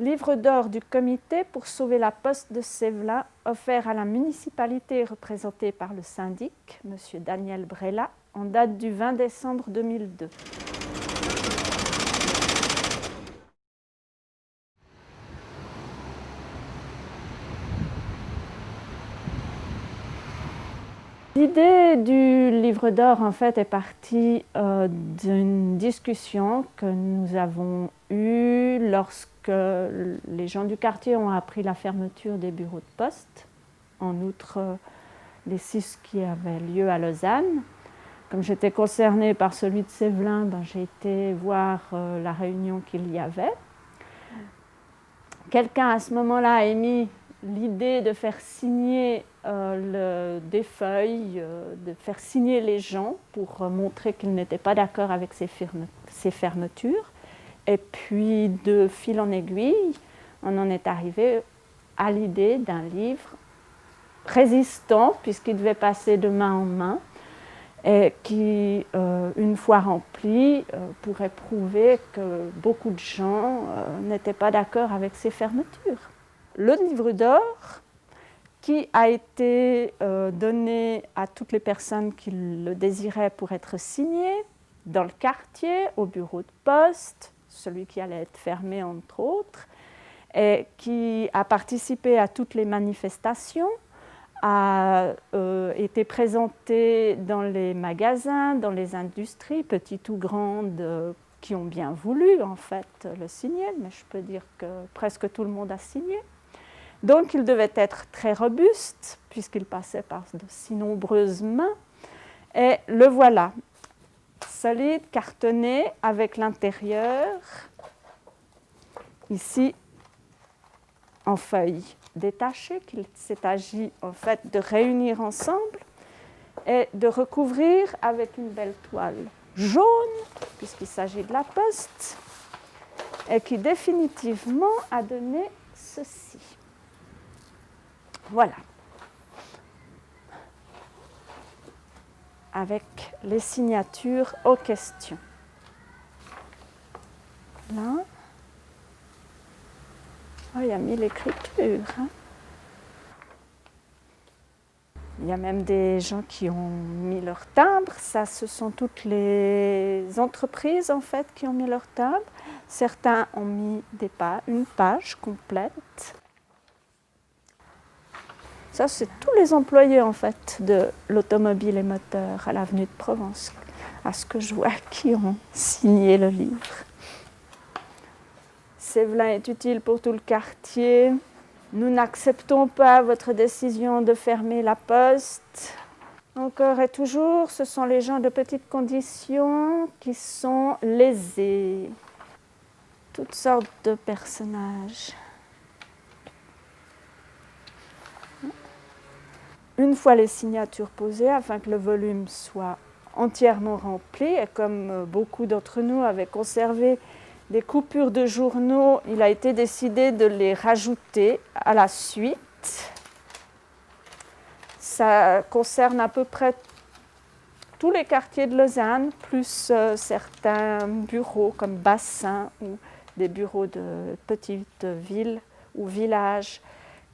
Livre d'or du comité pour sauver la poste de Sévelin, offert à la municipalité représentée par le syndic, M. Daniel Brella, en date du 20 décembre 2002. L'idée du livre d'or, en fait, est partie d'une discussion que nous avons eue lorsque les gens du quartier ont appris la fermeture des bureaux de poste, en outre les 6 qui avaient lieu à Lausanne. Comme j'étais concernée par celui de Sévelin, j'ai été voir la réunion qu'il y avait. Quelqu'un à ce moment-là a émis l'idée de faire signer des feuilles, de faire signer les gens pour montrer qu'ils n'étaient pas d'accord avec ces fermetures. Et puis, de fil en aiguille, on en est arrivé à l'idée d'un livre résistant, puisqu'il devait passer de main en main, et qui, une fois rempli, pourrait prouver que beaucoup de gens n'étaient pas d'accord avec ces fermetures. Le livre d'or, qui a été donné à toutes les personnes qui le désiraient pour être signé, dans le quartier, au bureau de poste, celui qui allait être fermé entre autres, et qui a participé à toutes les manifestations, a été présenté dans les magasins, dans les industries, petites ou grandes, qui ont bien voulu en fait le signer, mais je peux dire que presque tout le monde a signé. Donc il devait être très robuste, puisqu'il passait par de si nombreuses mains. Et le voilà, solide, cartonné, avec l'intérieur, ici, en feuilles détachées, qu'il s'est agi en fait de réunir ensemble et de recouvrir avec une belle toile jaune, puisqu'il s'agit de la poste, et qui définitivement a donné ceci. Voilà. Avec les signatures aux questions. Là. Oh, il y a mis l'écriture. Hein. Il y a même des gens qui ont mis leur timbre. Ça, ce sont toutes les entreprises en fait qui ont mis leur timbre. Certains ont mis une page complète. Ça, c'est tous les employés en fait de l'automobile et moteur à l'avenue de Provence, à ce que je vois, qui ont signé le livre. Sévelin est utile pour tout le quartier. Nous n'acceptons pas votre décision de fermer la poste. Encore et toujours, ce sont les gens de petites conditions qui sont lésés. Toutes sortes de personnages. Une fois les signatures posées, afin que le volume soit entièrement rempli, et comme beaucoup d'entre nous avaient conservé des coupures de journaux, il a été décidé de les rajouter à la suite. Ça concerne à peu près tous les quartiers de Lausanne, plus certains bureaux comme Bassin ou des bureaux de petites villes ou villages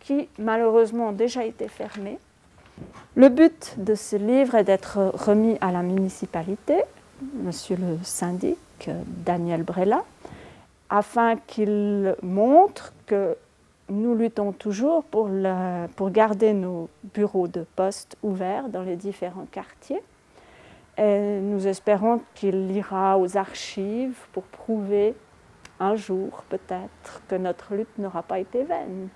qui malheureusement ont déjà été fermés. Le but de ce livre est d'être remis à la municipalité, monsieur le syndic Daniel Brella, afin qu'il montre que nous luttons toujours pour garder nos bureaux de poste ouverts dans les différents quartiers. Et nous espérons qu'il ira aux archives pour prouver un jour peut-être que notre lutte n'aura pas été vaine.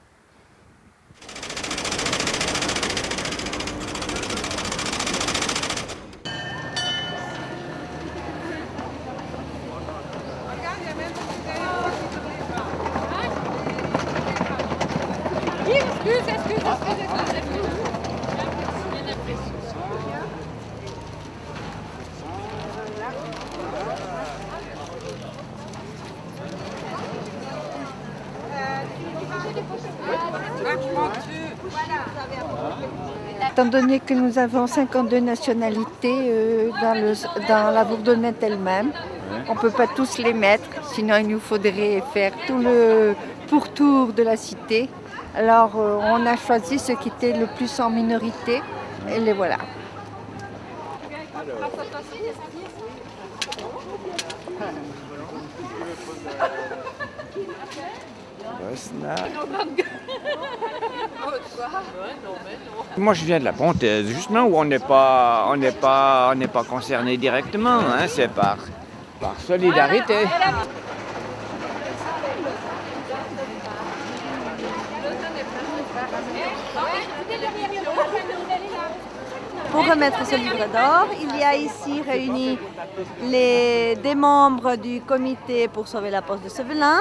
Étant donné que nous avons 52 nationalités dans la Bourdonnais elle-même, On ne peut pas tous les mettre, sinon il nous faudrait faire tout le pourtour de la cité. Alors on a choisi ceux qui étaient le plus en minorité et les voilà. Moi, je viens de la Pontaise, justement, où on n'est pas concerné directement, hein, c'est par solidarité. Pour remettre ce livre d'or, il y a ici réunis des membres du comité pour sauver la poste de Sévelin.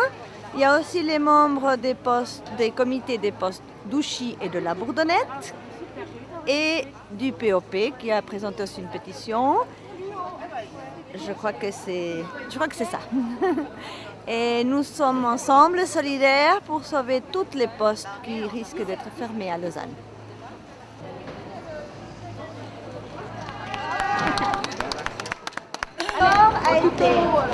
Il y a aussi les membres des comités des postes d'Ouchy et de la Bourdonnette et du POP qui a présenté aussi une pétition. Je crois que c'est ça. Et nous sommes ensemble solidaires pour sauver toutes les postes qui risquent d'être fermés à Lausanne. A été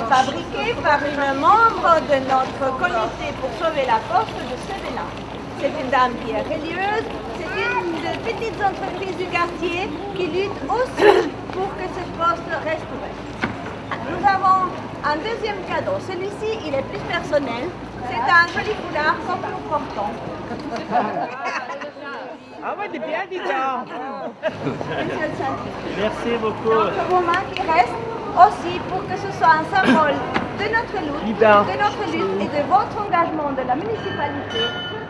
fabriqué par une membre de notre comité pour sauver la poste de Sévelin. C'est une dame qui est religieuse, c'est une des petites entreprises du quartier qui lutte aussi pour que cette poste reste ouverte. Nous avons un deuxième cadeau. Celui-ci, il est plus personnel. C'est un joli foulard comme nous portons. Ah ouais, t'es bien, dis donc. Merci beaucoup. Notre roman qui reste aussi pour que ce soit un symbole de notre lutte et de votre engagement de la municipalité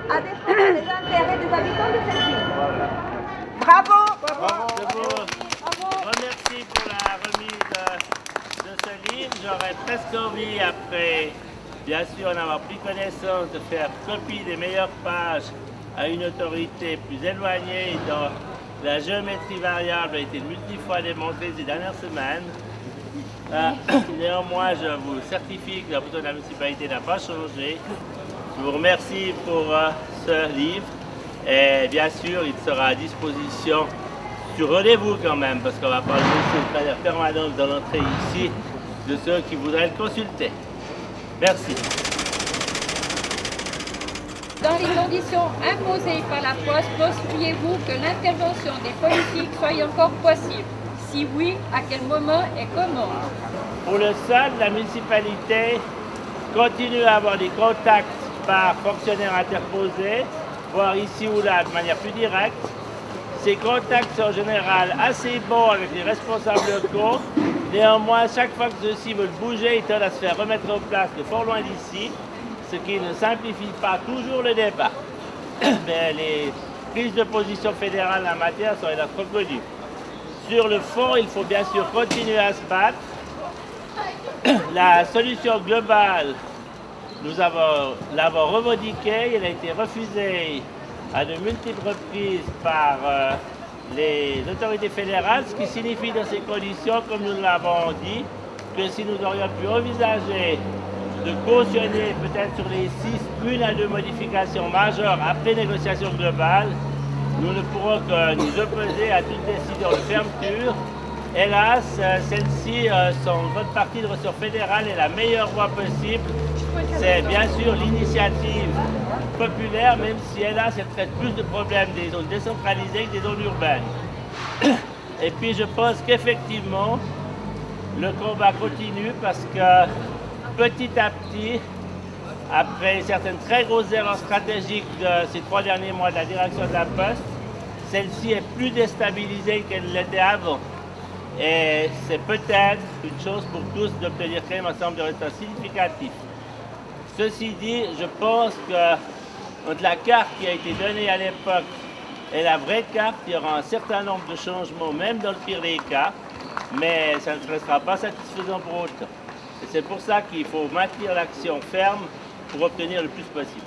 à défendre les intérêts des habitants de cette ville. Bravo! Remercie pour la remise de ce livre. J'aurais presque envie, après bien sûr en avoir pris connaissance, de faire copie des meilleures pages à une autorité plus éloignée dont la géométrie variable a été multiple fois démontrée ces dernières semaines. Néanmoins, je vous certifie que la position de la municipalité n'a pas changé. Je vous remercie pour ce livre et bien sûr, il sera à disposition sur rendez-vous quand même, parce qu'on va pas le laisser de manière permanente dans l'entrée ici de ceux qui voudraient le consulter. Merci. Dans les conditions imposées par la Poste, penseriez-vous que l'intervention des politiques soit encore possible? Si oui, à quel moment et comment? Pour le seul, la municipalité continue à avoir des contacts par fonctionnaires interposés, voire ici ou là de manière plus directe. Ces contacts sont en général assez bons avec les responsables locaux. Néanmoins, chaque fois que ceux-ci veulent bouger, ils tendent à se faire remettre en place de fort loin d'ici, ce qui ne simplifie pas toujours le débat. Mais les prises de position fédérales en la matière sont hélas trop connues. Sur le fond, il faut bien sûr continuer à se battre. La solution globale, nous l'avons revendiquée, elle a été refusée à de multiples reprises par les autorités fédérales, ce qui signifie dans ces conditions, comme nous l'avons dit, que si nous aurions pu envisager de cautionner peut-être sur les 6, 1 à 2 modifications majeures après négociation globale, nous ne pourrons que nous opposer à toute décision de fermeture. Hélas, celles-ci sont en grande partie de ressort fédéral et la meilleure voie possible, c'est bien sûr l'initiative populaire, même si hélas, elle traite plus de problèmes des zones décentralisées que des zones urbaines. Et puis je pense qu'effectivement, le combat continue parce que petit à petit, après certaines très grosses erreurs stratégiques de ces 3 derniers mois de la direction de la Poste, celle-ci est plus déstabilisée qu'elle l'était avant. Et c'est peut-être une chose pour tous d'obtenir quand même un ensemble de résultats significatifs. Ceci dit, je pense que entre la carte qui a été donnée à l'époque et la vraie carte, il y aura un certain nombre de changements, même dans le pire des cas, mais ça ne restera pas satisfaisant pour autant. Et c'est pour ça qu'il faut maintenir l'action ferme pour obtenir le plus possible.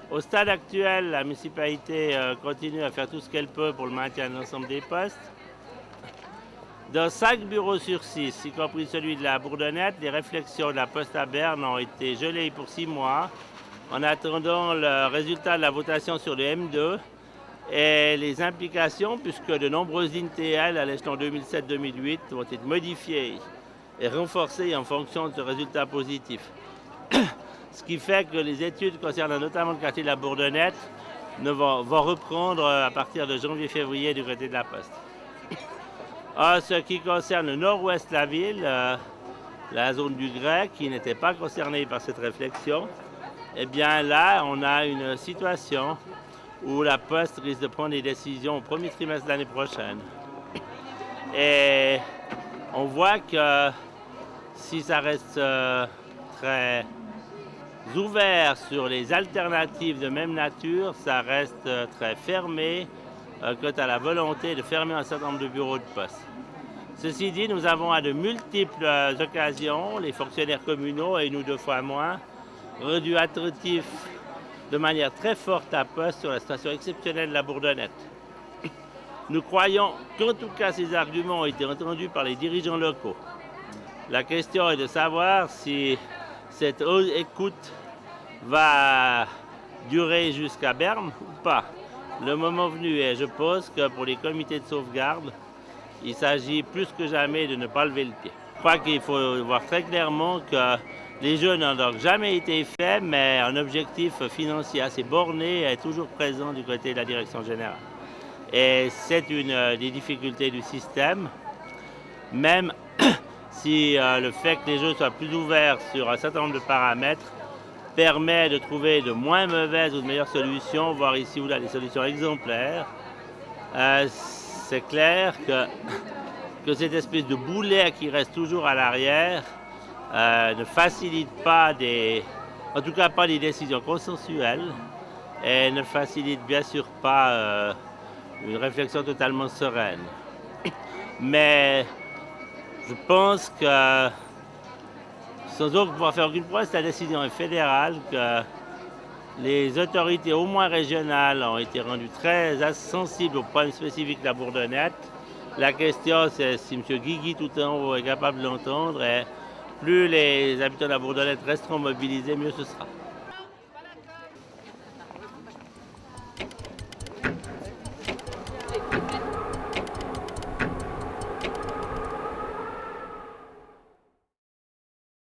Au stade actuel, la municipalité continue à faire tout ce qu'elle peut pour le maintien de l'ensemble des postes. Dans 5 bureaux sur 6, y compris celui de la Bourdonnette, les réflexions de la Poste à Berne ont été gelées pour 6 mois. en attendant le résultat de la votation sur le M2 et les implications, puisque de nombreuses INTL à l'échelon 2007-2008 vont être modifiées et renforcées en fonction de ce résultat positif. Ce qui fait que les études concernant notamment le quartier de la Bourdonnette vont reprendre à partir de janvier-février du côté de la Poste. En ce qui concerne le nord-ouest de la ville, la zone du Grec, qui n'était pas concernée par cette réflexion, eh bien là, on a une situation où la Poste risque de prendre des décisions au premier trimestre de l'année prochaine. Et on voit que si ça reste très ouvert sur les alternatives de même nature, ça reste très fermé quant à la volonté de fermer un certain nombre de bureaux de poste. Ceci dit, nous avons à de multiples occasions, les fonctionnaires communaux et nous 2 fois moins, rendu attentifs de manière très forte à Poste sur la situation exceptionnelle de la Bourdonnette. Nous croyons qu'en tout cas ces arguments ont été entendus par les dirigeants locaux. La question est de savoir si cette écoute va durer jusqu'à Berne ou pas. Le moment venu, et je pense que pour les comités de sauvegarde, il s'agit plus que jamais de ne pas lever le pied. Je crois qu'il faut voir très clairement que les jeux n'ont donc jamais été faits, mais un objectif financier assez borné est toujours présent du côté de la direction générale. Et c'est une des difficultés du système, même si le fait que les jeux soient plus ouverts sur un certain nombre de paramètres permet de trouver de moins mauvaises ou de meilleures solutions, voire ici ou là des solutions exemplaires. C'est clair que cette espèce de boulet qui reste toujours à l'arrière ne facilite pas en tout cas pas des décisions consensuelles et ne facilite bien sûr pas une réflexion totalement sereine. Mais je pense que, sans autre pouvoir faire aucune preuve, la décision est fédérale, que les autorités au moins régionales ont été rendues très sensibles aux problèmes spécifiques de la Bourdonnette. La question, c'est si M. Guigui tout en haut est capable de l'entendre, et plus les habitants de la Bourdonnette resteront mobilisés, mieux ce sera.